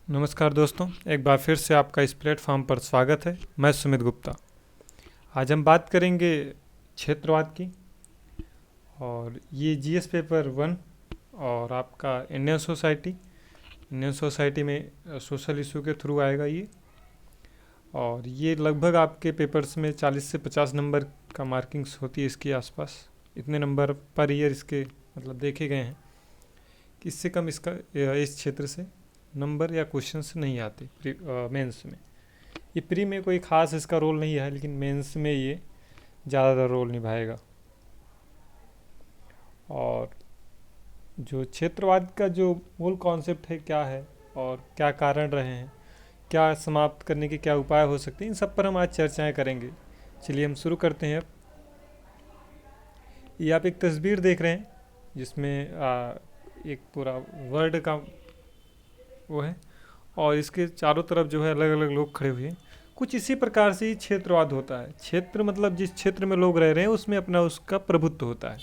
नमस्कार दोस्तों, एक बार फिर से आपका इस प्लेटफॉर्म पर स्वागत है। मैं सुमित गुप्ता। आज हम बात करेंगे क्षेत्रवाद की, और ये जीएस पेपर 1 और आपका इंडियन सोसाइटी में सोशल इशू के थ्रू आएगा ये। और ये लगभग आपके पेपर्स में 40 से 50 नंबर का मार्किंग्स होती है इसके आसपास। इतने नंबर पर ईयर इसके मतलब देखे गए हैं कि इससे कम इसका इस क्षेत्र से नंबर या क्वेश्चंस नहीं आते मेंस में। ये प्री में कोई ख़ास इसका रोल नहीं है, लेकिन मेंस में ये ज़्यादातर रोल निभाएगा। और जो क्षेत्रवाद का जो मूल कॉन्सेप्ट है क्या है और क्या कारण रहे हैं, क्या समाप्त करने के क्या उपाय हो सकते हैं, इन सब पर हम आज चर्चाएं करेंगे। चलिए हम शुरू करते हैं। अब ये आप एक तस्वीर देख रहे हैं जिसमें एक पूरा वर्ल्ड का वो है, और इसके चारों तरफ जो है अलग अलग लोग खड़े हुए हैं। कुछ इसी प्रकार से ही क्षेत्रवाद होता है। क्षेत्र मतलब जिस क्षेत्र में लोग रह रहे हैं उसमें अपना उसका प्रभुत्व होता है।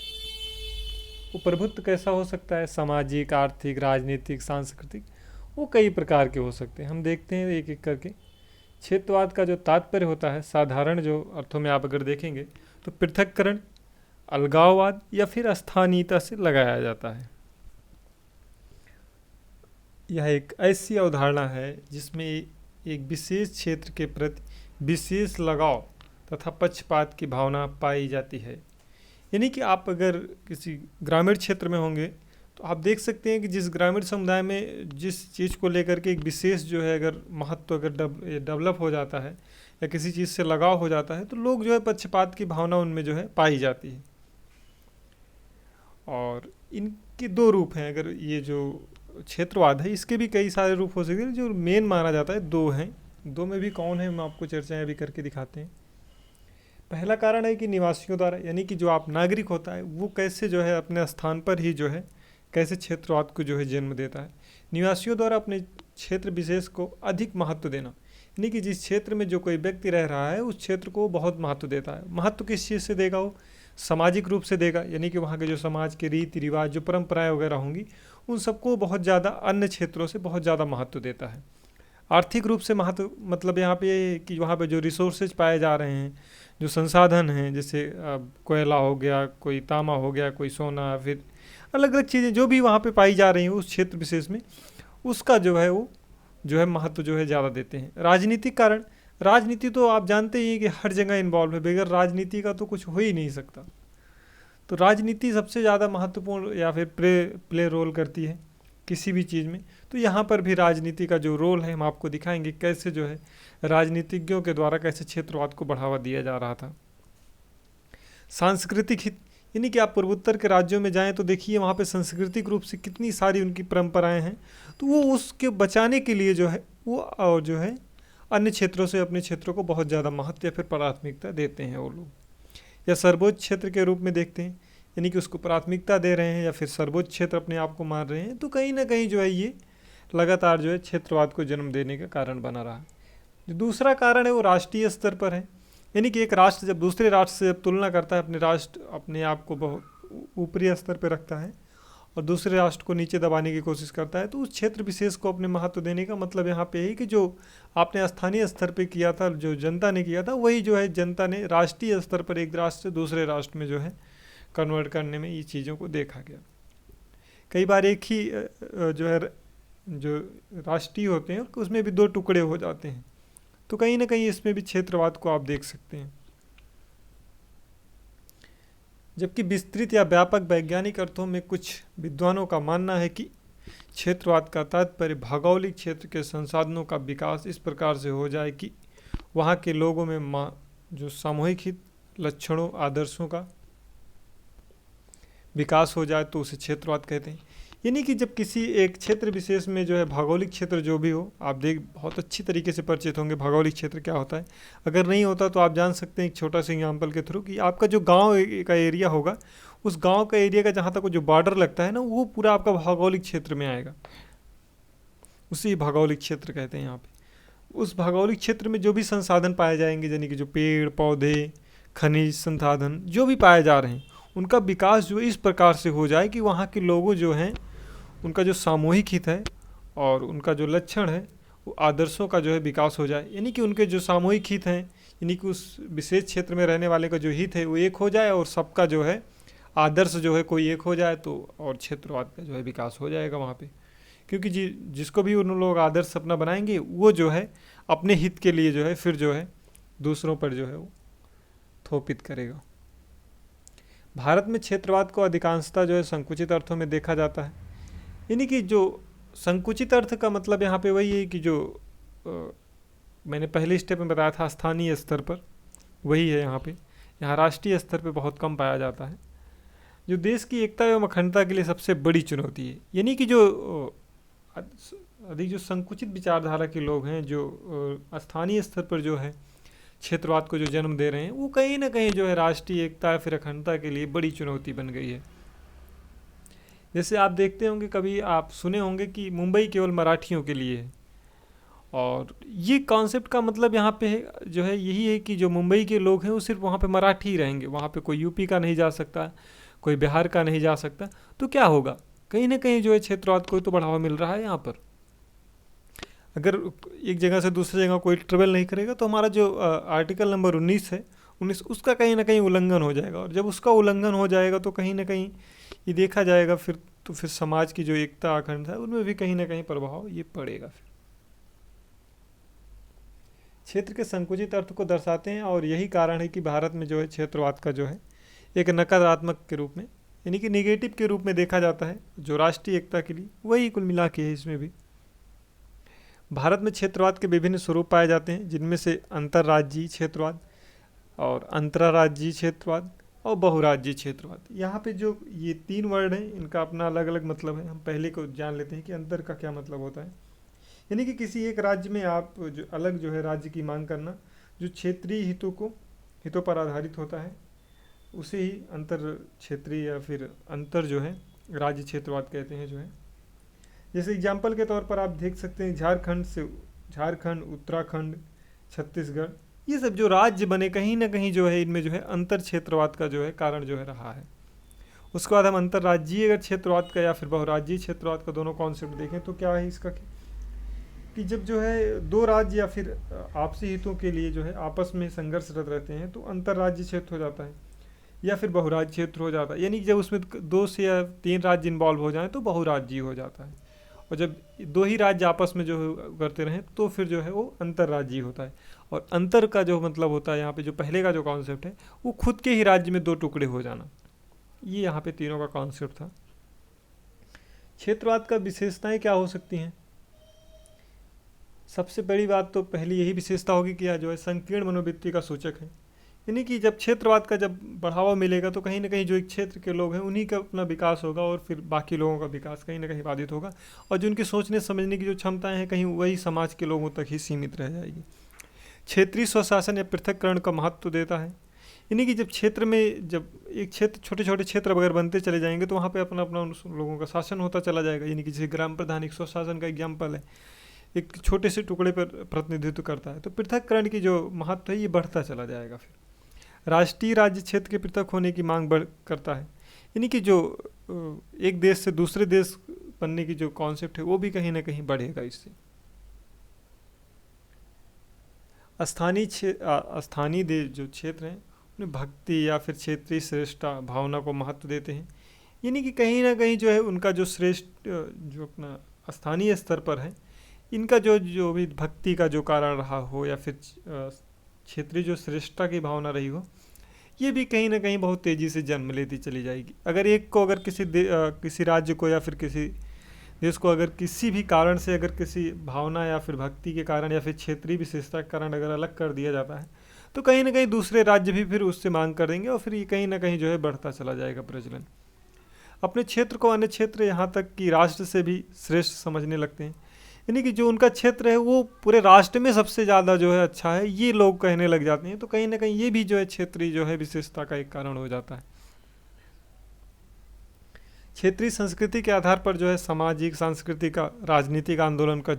वो प्रभुत्व कैसा हो सकता है? सामाजिक, आर्थिक, राजनीतिक, सांस्कृतिक, वो कई प्रकार के हो सकते हैं। हम देखते हैं एक एक करके। क्षेत्रवाद का जो तात्पर्य होता है, साधारण जो अर्थों में आप अगर देखेंगे तो पृथक्करण, अलगाववाद या फिर स्थानीयता से लगाया जाता है। यह एक ऐसी अवधारणा है जिसमें एक विशेष क्षेत्र के प्रति विशेष लगाव तथा पक्षपात की भावना पाई जाती है। यानी कि आप अगर किसी ग्रामीण क्षेत्र में होंगे तो आप देख सकते हैं कि जिस ग्रामीण समुदाय में जिस चीज़ को लेकर के एक विशेष जो है अगर महत्व अगर डेवलप हो जाता है या किसी चीज़ से लगाव हो जाता है तो लोग जो है पक्षपात की भावना उनमें जो है पाई जाती है। और इनके दो रूप हैं। अगर ये जो क्षेत्रवाद है इसके भी कई सारे रूप हो सकते हैं, जो मेन माना जाता है दो हैं। दो में भी कौन है हम आपको चर्चाएं अभी करके दिखाते हैं। पहला कारण है कि निवासियों द्वारा, यानी कि जो आप नागरिक होता है वो कैसे जो है अपने स्थान पर ही जो है कैसे क्षेत्रवाद को जो है जन्म देता है। निवासियों द्वारा अपने क्षेत्र विशेष को अधिक महत्व देना, यानी कि जिस क्षेत्र में जो कोई व्यक्ति रह रहा है उस क्षेत्र को बहुत महत्व देता है। महत्व किस चीज़ से देगा? वो सामाजिक रूप से देगा, यानी कि वहाँ के जो समाज के रीति रिवाज, जो परंपराएं वगैरह होंगी उन सबको बहुत ज़्यादा अन्य क्षेत्रों से बहुत ज़्यादा महत्व देता है। आर्थिक रूप से महत्व मतलब यहाँ पे ये है कि वहाँ पे जो रिसोर्सेज पाए जा रहे हैं, जो संसाधन हैं, जैसे कोयला हो गया, कोई तांबा हो गया, कोई सोना, फिर अलग अलग चीज़ें जो भी वहाँ पे पाई जा रही हैं उस क्षेत्र विशेष में, उसका जो है वो जो है महत्व जो है ज़्यादा देते हैं। राजनीतिक कारण, राजनीति तो आप जानते ही हैं कि हर जगह इन्वॉल्व है, बगैर राजनीति का तो कुछ हो ही नहीं सकता। तो राजनीति सबसे ज़्यादा महत्वपूर्ण या फिर प्ले रोल करती है किसी भी चीज़ में। तो यहाँ पर भी राजनीति का जो रोल है हम आपको दिखाएंगे कैसे जो है राजनीतिज्ञों के द्वारा कैसे क्षेत्रवाद को बढ़ावा दिया जा रहा था। सांस्कृतिक हित, यानी कि आप पूर्वोत्तर के राज्यों में जाएं तो देखिए वहाँ पे सांस्कृतिक रूप से कितनी सारी उनकी परंपराएं हैं, तो वो उसके बचाने के लिए जो है वो और जो है अन्य क्षेत्रों से अपने क्षेत्रों को बहुत ज़्यादा महत्व या फिर प्राथमिकता देते हैं वो लोग। या सर्वोच्च क्षेत्र के रूप में देखते हैं, यानी कि उसको प्राथमिकता दे रहे हैं या फिर सर्वोच्च क्षेत्र अपने आप को मान रहे हैं। तो कहीं ना कहीं जो है ये लगातार जो है क्षेत्रवाद को जन्म देने का कारण बना रहा है। जो दूसरा कारण है वो राष्ट्रीय स्तर पर है, यानी कि एक राष्ट्र जब दूसरे राष्ट्र से जब तुलना करता है, अपने राष्ट्र अपने आप को बहुत ऊपरी स्तर पर रखता है और दूसरे राष्ट्र को नीचे दबाने की कोशिश करता है, तो उस क्षेत्र विशेष को अपने महत्व देने का मतलब यहाँ पे है कि जो आपने स्थानीय स्तर पे किया था, जो जनता ने किया था, वही जो है जनता ने राष्ट्रीय स्तर पर एक राष्ट्र से दूसरे राष्ट्र में जो है कन्वर्ट करने में ये चीज़ों को देखा गया। कई बार एक ही जो है जो राष्ट्रीय होते हैं उसमें भी दो टुकड़े हो जाते हैं, तो कहीं ना कहीं इसमें भी क्षेत्रवाद को आप देख सकते हैं। जबकि विस्तृत या व्यापक वैज्ञानिक अर्थों में कुछ विद्वानों का मानना है कि क्षेत्रवाद का तात्पर्य भौगोलिक क्षेत्र के संसाधनों का विकास इस प्रकार से हो जाए कि वहाँ के लोगों में जो सामूहिक हित, लक्षणों, आदर्शों का विकास हो जाए तो उसे क्षेत्रवाद कहते हैं। यानी कि जब किसी एक क्षेत्र विशेष में जो है भौगोलिक क्षेत्र जो भी हो, आप बहुत अच्छी तरीके से परिचित होंगे भौगोलिक क्षेत्र क्या होता है। अगर नहीं होता तो आप जान सकते हैं एक छोटा सा एग्जाम्पल के थ्रू कि आपका जो गांव का एरिया होगा, उस गांव का एरिया का जहाँ तक जो बॉर्डर लगता है ना, वो पूरा आपका भौगोलिक क्षेत्र में आएगा। उसी भौगोलिक क्षेत्र कहते हैं यहाँ पे। उस भौगोलिक क्षेत्र में जो भी संसाधन पाए जाएंगे, यानी कि जो पेड़ पौधे, खनिज संसाधन जो भी पाए जा रहे हैं, उनका विकास जो इस प्रकार से हो जाए कि वहाँ के लोगों जो हैं उनका जो सामूहिक हित है और उनका जो लक्षण है आदर्शों का जो है विकास हो जाए, यानी कि उनके जो सामूहिक हित हैं, यानी कि उस विशेष क्षेत्र में रहने वाले का जो हित है वो एक हो जाए और सबका जो है आदर्श जो है कोई एक हो जाए, तो और क्षेत्रवाद का जो है विकास हो जाएगा वहाँ पे। क्योंकि जिसको भी उन लोग आदर्श अपना बनाएंगे वो जो है अपने हित के लिए जो है फिर जो है दूसरों पर जो है वो थोपित करेगा। भारत में क्षेत्रवाद को अधिकांशतः जो है संकुचित अर्थों में देखा जाता है, यानी कि जो संकुचित अर्थ का मतलब यहाँ पे वही है कि जो मैंने पहले स्टेप में बताया था स्थानीय स्तर पर, वही है यहाँ पे। यहाँ राष्ट्रीय स्तर पे बहुत कम पाया जाता है, जो देश की एकता एवं अखंडता के लिए सबसे बड़ी चुनौती है। यानी कि जो अधिक जो संकुचित विचारधारा के लोग हैं, जो स्थानीय स्तर पर जो है क्षेत्रवाद को जो जन्म दे रहे हैं, वो कहीं ना कहीं जो है राष्ट्रीय एकता या फिर अखंडता के लिए बड़ी चुनौती बन गई है। जैसे आप देखते होंगे, कभी आप सुने होंगे कि मुंबई केवल मराठियों के लिए है, और ये कॉन्सेप्ट का मतलब यहाँ पे जो है यही है कि जो मुंबई के लोग हैं वो सिर्फ वहाँ पे मराठी ही रहेंगे, वहाँ पे कोई यूपी का नहीं जा सकता, कोई बिहार का नहीं जा सकता। तो क्या होगा, कहीं ना कहीं जो है क्षेत्रवाद को तो बढ़ावा मिल रहा है यहाँ पर। अगर एक जगह से दूसरी जगह कोई ट्रेवल नहीं करेगा तो हमारा जो आर्टिकल नंबर 19 है, 19 उसका कहीं ना कहीं उल्लंघन हो जाएगा, और जब उसका उल्लंघन हो जाएगा तो कहीं ना कहीं ये देखा जाएगा फिर, तो फिर समाज की जो एकता अखंडता है उनमें भी कहीं ना कहीं प्रभाव ये पड़ेगा। फिर क्षेत्र के संकुचित अर्थ को दर्शाते हैं, और यही कारण है कि भारत में जो है क्षेत्रवाद का जो है एक नकारात्मक के रूप में, यानी कि निगेटिव के रूप में देखा जाता है, जो राष्ट्रीय एकता के लिए वही कुल मिला के है। इसमें भी भारत में क्षेत्रवाद के विभिन्न स्वरूप पाए जाते हैं, जिनमें से अंतर्राज्यीय क्षेत्रवाद और अंतर्राज्यीय क्षेत्रवाद और बहुराज्यीय क्षेत्रवाद। यहाँ पे जो ये तीन वर्ड हैं इनका अपना अलग अलग मतलब है। हम पहले को जान लेते हैं कि अंतर का क्या मतलब होता है। यानी कि किसी एक राज्य में आप जो अलग जो है राज्य की मांग करना, जो क्षेत्रीय हितों पर आधारित होता है, उसे ही अंतर क्षेत्रीय या फिर अंतर जो है राज्य क्षेत्रवाद कहते हैं जो है। जैसे एग्जाम्पल के तौर पर आप देख सकते हैं झारखंड, उत्तराखंड, छत्तीसगढ़, ये सब जो राज्य बने कहीं ना कहीं जो है इनमें जो है अंतर क्षेत्रवाद का जो है कारण जो है रहा है। उसके बाद हम अंतर्राज्यीय अगर क्षेत्रवाद का या फिर बहुराज्यीय क्षेत्रवाद का दोनों कॉन्सेप्ट देखें तो क्या है इसका कि जब जो है दो राज्य या फिर आपसी हितों के लिए जो है आपस में संघर्षरत रहते हैं तो अंतर्राज्यीय क्षेत्र हो जाता है, या फिर बहुराज्य क्षेत्र हो जाता है। यानी कि जब उसमें 2 से या 3 राज्य इन्वॉल्व हो जाएं तो बहुराज्यीय हो जाता है, और जब 2 ही राज्य आपस में जो करते रहें तो फिर जो है वो अंतर्राज्यीय होता है। और अंतर का जो मतलब होता है यहाँ पे, जो पहले का जो कॉन्सेप्ट है वो खुद के ही राज्य में 2 टुकड़े हो जाना, ये यहाँ पे तीनों का कॉन्सेप्ट था। क्षेत्रवाद का विशेषताएं क्या हो सकती हैं? सबसे बड़ी बात तो पहली यही विशेषता होगी कि यह जो है संकीर्ण मनोवृत्ति का सूचक है। यानी कि जब क्षेत्रवाद का जब बढ़ावा मिलेगा तो कहीं ना कहीं जो एक क्षेत्र के लोग हैं उन्हीं का अपना विकास होगा, और फिर बाकी लोगों का विकास कहीं ना कहीं बाधित होगा, और जो उनकी सोचने समझने की जो क्षमताएं हैं कहीं वही समाज के लोगों तक ही सीमित रह जाएगी। क्षेत्रीय स्वशासन या पृथककरण का महत्व देता है। यानी कि जब क्षेत्र में जब एक क्षेत्र छोटे छोटे क्षेत्र अगर बनते चले जाएंगे तो वहाँ पे अपना अपना उन लोगों का शासन होता चला जाएगा। यानी कि जैसे ग्राम प्रधान एक स्वशासन का एग्जाम्पल है, एक छोटे से टुकड़े पर प्रतिनिधित्व करता है, तो पृथककरण की जो महत्व है ये बढ़ता चला जाएगा। फिर राष्ट्रीय राज्य क्षेत्र के पृथक होने की मांग बढ़ करता है, यानी कि जो एक देश से दूसरे देश बनने की जो कॉन्सेप्ट है वो भी कहीं ना कहीं बढ़ेगा इससे। स्थानीय जो क्षेत्र हैं उन्हें भक्ति या फिर क्षेत्रीय श्रेष्ठता भावना को महत्व देते हैं। यानी कि कहीं ना कहीं जो है उनका जो श्रेष्ठ जो अपना स्थानीय स्तर पर है, इनका जो भी भक्ति का जो कारण रहा हो या फिर क्षेत्रीय जो श्रेष्ठता की भावना रही हो, ये भी कहीं ना कहीं बहुत तेज़ी से जन्म लेती चली जाएगी। अगर एक को अगर किसी राज्य को या फिर किसी देश को अगर किसी भी कारण से अगर किसी भावना या फिर भक्ति के कारण या फिर क्षेत्रीय विशेषता के कारण अगर अलग कर दिया जाता है तो कहीं ना कहीं दूसरे राज्य भी फिर उससे मांग कर देंगे, और फिर ये कहीं ना कहीं जो है बढ़ता चला जाएगा प्रचलन। अपने क्षेत्र को अन्य क्षेत्र यहाँ तक कि राष्ट्र से भी श्रेष्ठ समझने लगते हैं। यानी कि जो उनका क्षेत्र है वो पूरे राष्ट्र में सबसे ज़्यादा जो है अच्छा है, ये लोग कहने लग जाते हैं। तो कहीं ना कहीं ये भी जो है क्षेत्रीय जो है विशेषता का एक कारण हो जाता है। क्षेत्रीय संस्कृति के आधार पर जो है सामाजिक सांस्कृतिक राजनीतिक आंदोलन का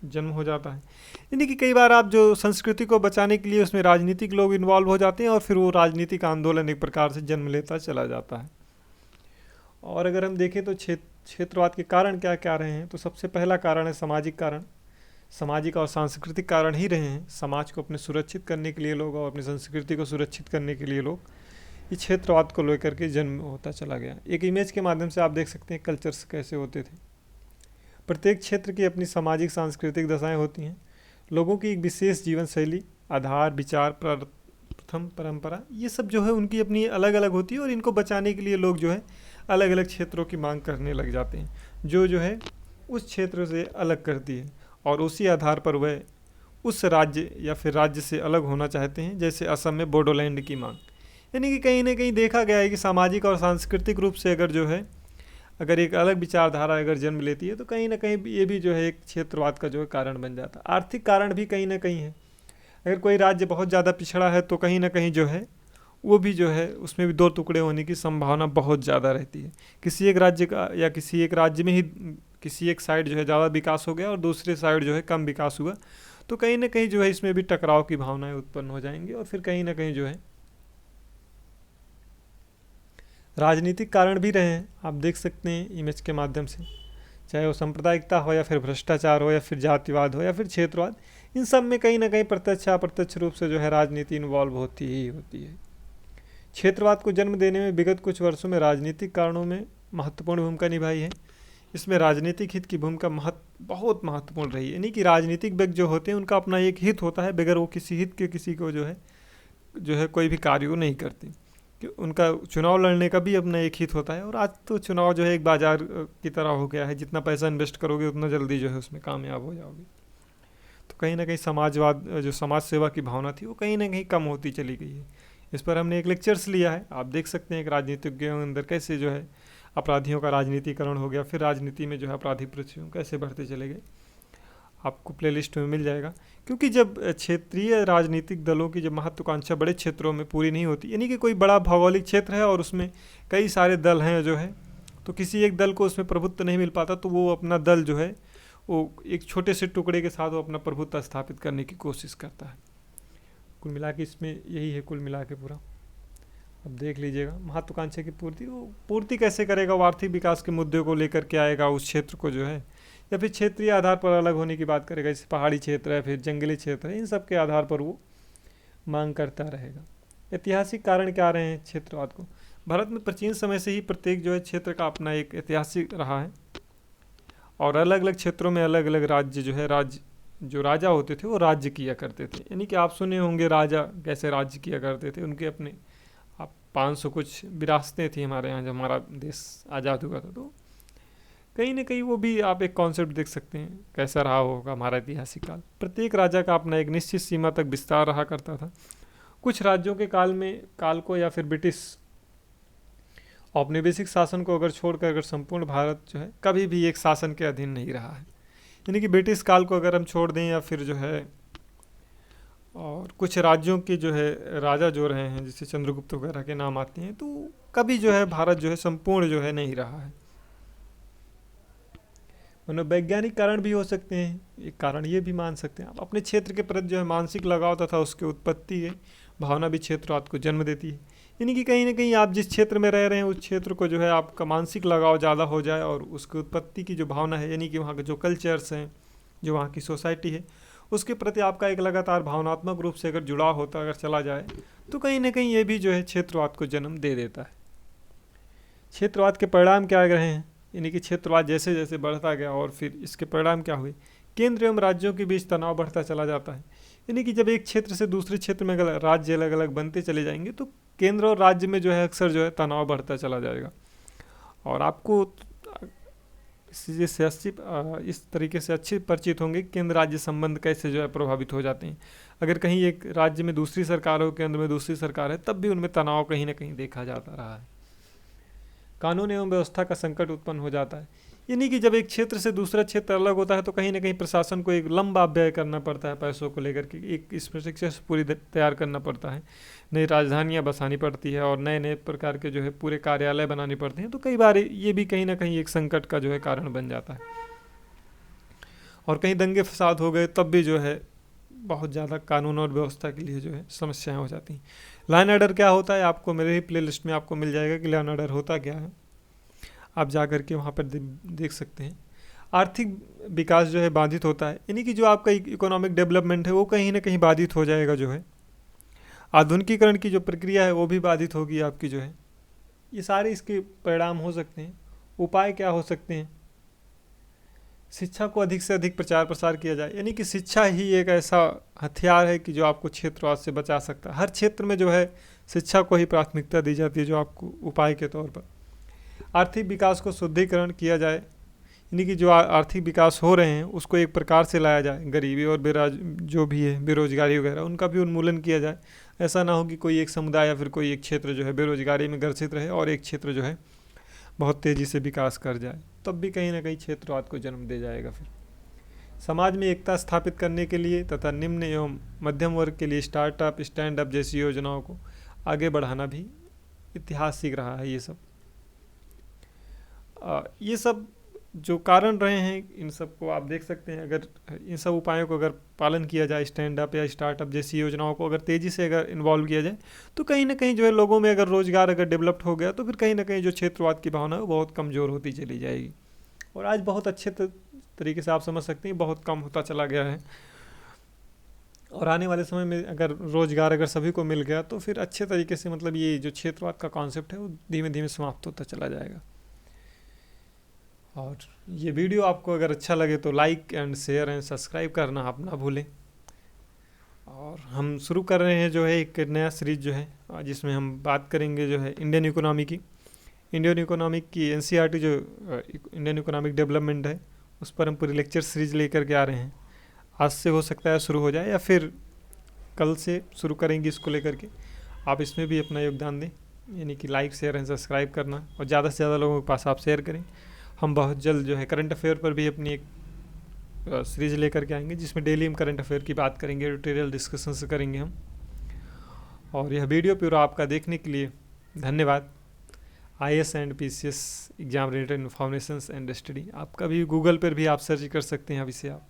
जन्म हो जाता है। यानी कि कई बार आप जो संस्कृति को बचाने के लिए उसमें राजनीतिक लोग इन्वॉल्व हो जाते हैं, और फिर वो राजनीतिक आंदोलन एक प्रकार से जन्म लेता चला जाता है। और अगर हम देखें तो क्षेत्रवाद के कारण क्या क्या रहे हैं, तो सबसे पहला कारण है सामाजिक कारण। सामाजिक और सांस्कृतिक कारण ही रहे हैं। समाज को अपने सुरक्षित करने के लिए लोग और अपनी संस्कृति को सुरक्षित करने के लिए लोग इस क्षेत्रवाद को लेकर के जन्म होता चला गया। एक इमेज के माध्यम से आप देख सकते हैं कल्चर्स कैसे होते थे। प्रत्येक क्षेत्र की अपनी सामाजिक सांस्कृतिक दशाएं होती हैं। लोगों की एक विशेष जीवन शैली, आधार, विचार, प्रथम, परंपरा, ये सब जो है उनकी अपनी अलग अलग होती है और इनको बचाने के लिए लोग जो है अलग अलग क्षेत्रों की मांग करने लग जाते हैं, जो है उस क्षेत्र से अलग करती है और उसी आधार पर वह उस राज्य या फिर राज्य से अलग होना चाहते हैं। जैसे असम में बोडोलैंड की मांग, यानी कि कहीं ना कहीं देखा गया है कि सामाजिक और सांस्कृतिक रूप से अगर एक अलग विचारधारा अगर जन्म लेती है तो कहीं ना कहीं ये भी जो है एक क्षेत्रवाद का जो है कारण बन जाता है। आर्थिक कारण भी कहीं ना कहीं है। अगर कोई राज्य बहुत ज़्यादा पिछड़ा है तो कहीं ना कहीं जो है वो भी जो है उसमें भी दो टुकड़े होने की संभावना बहुत ज़्यादा रहती है। किसी एक राज्य का या किसी एक राज्य में ही किसी एक साइड जो है ज़्यादा विकास हो गया और दूसरे साइड जो है कम विकास हुआ तो कहीं ना कहीं जो है इसमें भी टकराव की भावनाएं उत्पन्न हो जाएंगी और फिर कहीं ना कहीं जो है राजनीतिक कारण भी रहे हैं। आप देख सकते हैं इमेज के माध्यम से, चाहे वो सांप्रदायिकता हो या फिर भ्रष्टाचार हो या फिर जातिवाद हो या फिर क्षेत्रवाद, इन सब में कहीं ना कहीं प्रत्यक्ष अप्रत्यक्ष रूप से जो है राजनीति इन्वॉल्व होती ही होती है। क्षेत्रवाद को जन्म देने में विगत कुछ वर्षों में राजनीतिक कारणों में महत्वपूर्ण भूमिका निभाई है। इसमें राजनीतिक हित की भूमिका बहुत महत्वपूर्ण रही है। यानी कि राजनीतिक व्यक्ति जो होते हैं उनका अपना एक हित होता है, बगैर वो किसी हित के किसी को जो है कोई भी कार्य नहीं करते, कि उनका चुनाव लड़ने का भी अपना एक हित होता है। और आज तो चुनाव जो है एक बाजार की तरह हो गया है, जितना पैसा इन्वेस्ट करोगे उतना जल्दी जो है उसमें कामयाब हो जाओगे। तो कहीं ना कहीं समाजवाद, जो समाज सेवा की भावना थी वो कहीं ना कहीं कम होती चली गई है। इस पर हमने एक लेक्चर्स लिया है, आप देख सकते हैं एक राजनीतिज्ञों के अंदर कैसे जो है अपराधियों का राजनीतिकरण हो गया, फिर राजनीति में जो है अपराधी प्रवृत्तियों कैसे बढ़ते चले गए, आपको प्लेलिस्ट में मिल जाएगा। क्योंकि जब क्षेत्रीय राजनीतिक दलों की जब महत्वाकांक्षा बड़े क्षेत्रों में पूरी नहीं होती, यानी कि कोई बड़ा भौगोलिक क्षेत्र है और उसमें कई सारे दल हैं जो है, तो किसी एक दल को उसमें प्रभुत्व नहीं मिल पाता तो वो अपना दल जो है वो एक छोटे से टुकड़े के साथ वो अपना प्रभुत्व स्थापित करने की कोशिश करता है। कुल मिला के इसमें यही है, कुल मिला के पूरा अब देख लीजिएगा। महत्वाकांक्षा की पूर्ति कैसे करेगा, वो आर्थिक विकास के मुद्दे को लेकर के आएगा उस क्षेत्र को जो है, या फिर क्षेत्रीय आधार पर अलग होने की बात करेगा, जैसे पहाड़ी क्षेत्र है, फिर जंगली क्षेत्र है, इन सब के आधार पर वो मांग करता रहेगा। ऐतिहासिक कारण क्या रहे हैं क्षेत्रवाद को? भारत में प्राचीन समय से ही प्रत्येक जो है क्षेत्र का अपना एक ऐतिहासिक रहा है और अलग अलग क्षेत्रों में अलग अलग राज्य जो राजा होते थे वो राज्य किया करते थे। यानी कि आप सुने होंगे राजा कैसे राज्य किया करते थे, उनके अपने 500 कुछ विरासतें थी हमारे यहाँ जब हमारा देश आज़ाद हुआ था। तो कहीं ना कहीं वो भी आप एक कॉन्सेप्ट देख सकते हैं कैसा रहा होगा हमारा ऐतिहासिक काल। प्रत्येक राजा का अपना एक निश्चित सीमा तक विस्तार रहा करता था। कुछ राज्यों के काल को या फिर ब्रिटिश औपनिवेशिक शासन को अगर छोड़कर अगर संपूर्ण भारत जो है कभी भी एक शासन के अधीन नहीं रहा है। यानी कि ब्रिटिश काल को अगर हम छोड़ दें या फिर जो है और कुछ राज्यों के जो है राजा जो रहे हैं जैसे चंद्रगुप्त वगैरह के नाम आते हैं, तो कभी जो है भारत जो है संपूर्ण जो है नहीं रहा है। मनोवैज्ञानिक कारण भी हो सकते हैं, एक कारण ये भी मान सकते हैं आप अपने क्षेत्र के प्रति जो है मानसिक लगाव तथा उसके उत्पत्ति है भावना भी क्षेत्रवाद को जन्म देती है। यानी कि कहीं ना कहीं आप जिस क्षेत्र में रह रहे हैं उस क्षेत्र को जो है आपका मानसिक लगाव ज़्यादा हो जाए और उसकी उत्पत्ति की जो भावना है, यानी कि वहाँ के जो कल्चर्स हैं, जो वहाँ की सोसाइटी है, उसके प्रति आपका एक लगातार भावनात्मक रूप से अगर जुड़ाव होता अगर चला जाए तो कहीं ना कहीं ये भी जो है क्षेत्रवाद को जन्म दे देता है। क्षेत्रवाद के परिणाम क्या रहे हैं? यानी कि क्षेत्रवाद जैसे जैसे बढ़ता गया और फिर इसके परिणाम क्या हुए? केंद्र एवं राज्यों के बीच तनाव बढ़ता चला जाता है। यानी कि जब एक क्षेत्र से दूसरे क्षेत्र में राज्य अलग अलग बनते चले जाएंगे तो केंद्र और राज्य में जो है अक्सर जो है तनाव बढ़ता चला जाएगा। और आपको इस तरीके से अच्छे परिचित होंगे केंद्र राज्य संबंध कैसे जो है प्रभावित हो जाते हैं। अगर कहीं एक राज्य में दूसरी सरकार हो, केंद्र में दूसरी सरकार है, तब भी उनमें तनाव कहीं ना कहीं देखा जाता रहा है। कानून एवं व्यवस्था का संकट उत्पन्न हो जाता है। यानी कि जब एक क्षेत्र से दूसरा क्षेत्र अलग होता है तो कहीं ना कहीं प्रशासन को एक लंबा व्यय करना पड़ता है पैसों को लेकर के, एक इंफ्रास्ट्रक्चर पूरी तैयार करना पड़ता है, नई राजधानियाँ बसानी पड़ती है और नए नए प्रकार के जो है पूरे कार्यालय बनाने पड़ते हैं। तो कई बार ये भी कहीं ना कहीं एक संकट का जो है कारण बन जाता है। और कहीं दंगे फसाद हो गए तब भी जो है बहुत ज़्यादा कानून और व्यवस्था के लिए जो है समस्याएं हो जाती हैं। लॉ ऑर्डर क्या होता है आपको मेरे ही प्लेलिस्ट में आपको मिल जाएगा कि लॉ ऑर्डर होता क्या है, आप जा कर के वहाँ पर देख सकते हैं। आर्थिक विकास जो है बाधित होता है, यानी कि जो आपका इकोनॉमिक डेवलपमेंट है वो कहीं ना कहीं बाधित हो जाएगा जो है। आधुनिकीकरण की जो प्रक्रिया है वो भी बाधित होगी आपकी जो है। ये सारे इसके परिणाम हो सकते हैं। उपाय क्या हो सकते हैं? शिक्षा को अधिक से अधिक प्रचार प्रसार किया जाए, यानी कि शिक्षा ही एक ऐसा हथियार है कि जो आपको क्षेत्रवाद से बचा सकता है। हर क्षेत्र में जो है शिक्षा को ही प्राथमिकता दी जाती है जो आपको उपाय के तौर पर। आर्थिक विकास को शुद्धिकरण किया जाए, यानी कि जो आर्थिक विकास हो रहे हैं उसको एक प्रकार से लाया जाए, गरीबी और जो भी है बेरोजगारी वगैरह उनका भी उन्मूलन किया जाए। ऐसा ना हो कि कोई एक समुदाय या फिर कोई एक क्षेत्र जो है बेरोजगारी में ग्रसित रहे और एक क्षेत्र जो है बहुत तेज़ी से विकास कर जाए, तब भी कहीं ना कहीं क्षेत्रवाद को जन्म दे जाएगा। फिर समाज में एकता स्थापित करने के लिए तथा निम्न एवं मध्यम वर्ग के लिए स्टार्टअप, स्टैंड अप जैसी योजनाओं को आगे बढ़ाना भी इतिहास सीख रहा है। ये सब जो कारण रहे हैं, इन सब को आप देख सकते हैं। अगर इन सब उपायों को अगर पालन किया जाए, स्टैंड अप या स्टार्टअप जैसी योजनाओं को अगर तेज़ी से अगर इन्वॉल्व किया जाए, तो कहीं ना कहीं जो है लोगों में अगर रोजगार अगर डेवलप्ड हो गया तो फिर कहीं ना कहीं जो क्षेत्रवाद की भावना है वो बहुत कमज़ोर होती चली जाएगी। और आज बहुत अच्छे तरीके से आप समझ सकते हैं बहुत कम होता चला गया है। और आने वाले समय में अगर रोजगार अगर सभी को मिल गया तो फिर अच्छे तरीके से मतलब ये जो क्षेत्रवाद का कॉन्सेप्ट है वो धीमे धीमे समाप्त होता चला जाएगा। और ये वीडियो आपको अगर अच्छा लगे तो like and share and subscribe करना आप ना भूलें। और हम शुरू कर रहे हैं जो है एक नया सीरीज जो है जिसमें हम बात करेंगे जो है इंडियन इकोनॉमी की। इंडियन इकोनॉमिक की एनसीईआरटी जो इंडियन इकोनॉमिक डेवलपमेंट है उस पर हम पूरी लेक्चर सीरीज लेकर के आ रहे हैं। आज से हो सकता है शुरू हो जाए या फिर कल से शुरू करेंगे इसको लेकर के। आप इसमें भी अपना योगदान दें, यानी कि लाइक शेयर एंड सब्सक्राइब करना और ज़्यादा से ज़्यादा लोगों के पास आप शेयर करें। हम बहुत जल्द जो है करंट अफेयर पर भी अपनी एक सीरीज लेकर के आएंगे जिसमें डेली हम करंट अफेयर की बात करेंगे, एडिटोरियल डिस्कशंस करेंगे हम। और यह वीडियो पूरा आपका देखने के लिए धन्यवाद। IAS and PCS exam related information and study आपका भी गूगल पर भी आप सर्च कर सकते हैं अभी से आप।